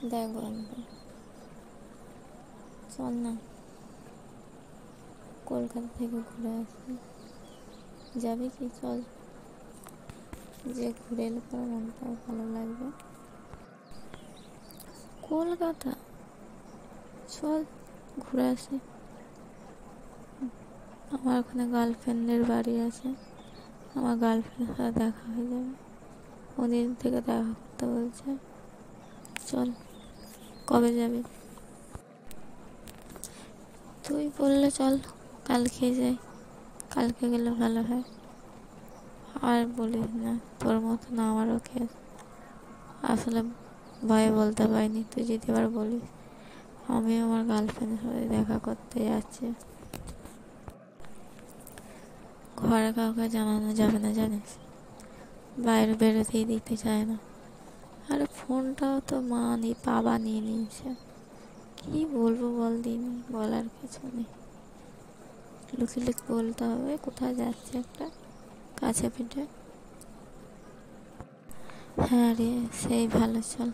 দেখ বন্ধু, চল না কলকাতা থেকে ঘুরে আসি। যাবি কি? চল, যে ঘুরে এলে পরে মনটাও ভালো লাগবে। কলকাতা চল, ঘুরে আসি। আমার ওখানে গার্লফ্রেন্ডের বাড়ি আছে, আমার গার্লফ্রেন্ডের সাথে দেখা হয়ে যাবে। ওদিন থেকে দেখা করতে বলছে। চল, কবে যাবি? তুই বললে চল, কালকে যাই। কালকে গেলে ভালো হয়। আর বলিস না, তোর মতো না আমারও কেস। আসলে ভয়ে বলতে পারিনি, তুই যদি এবার বলিস। আমি আমার গার্লফ্রেন্ডের সাথে দেখা করতে যাচ্ছি। ঘরে কাউকে জানানো যাবে না জানিস, বাইরে বেরোতেই দিতে চায় না। আরে ফোনটাও তো বাবা নিয়ে নিয়েছে। কি বলবো বল দিনি, বলার কিছু নেই। লুকিয়ে লুকিয়ে বলতে হবে কোথায় যাচ্ছে একটা, কাছে পিঠে। হ্যাঁ রে, সেই ভালো। চল,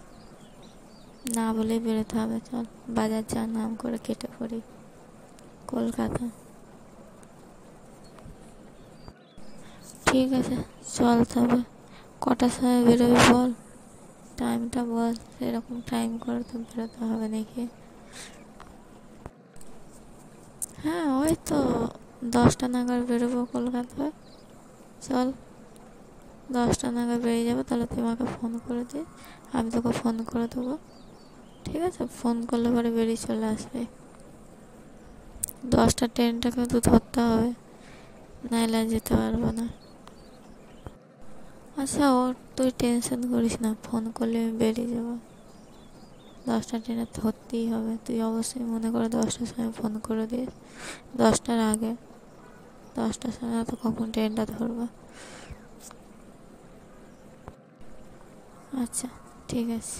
না বলেই বেরোতে হবে। চল, বাজার যা নাম করে কেটে পড়ি। কলকাতা। ঠিক আছে, চল তবে। কটার সময় বেরোবি বল, টাইমটা বল। সেরকম টাইম করে তো বেরোতে হবে নাকি? হ্যাঁ, ওই তো 10টা নাগাদ বেরোবো কলকাতায়। চল, 10টা নাগাদ বেরিয়ে যাবো। তাহলে তুই আমাকে ফোন করে দিস, আমি তোকে ফোন করে দেবো। ঠিক আছে, ফোন করলে পরে বেরিয়ে চলে আসবে। 10টা ট্রেনটা কিন্তু ধরতে হবে, নাইলে যেতে পারবো না। আচ্ছা, তুই টেনশন করিস না, ফোন করলে আমি বেরিয়ে যাবো। 10টা ট্রেনে ধরতেই হবে, তুই অবশ্যই মনে করে 10টার সময় ফোন করে দিস। 10টার আগে, 10টার সময় তো কখন ট্রেনটা ধরবো। আচ্ছা, ঠিক আছে।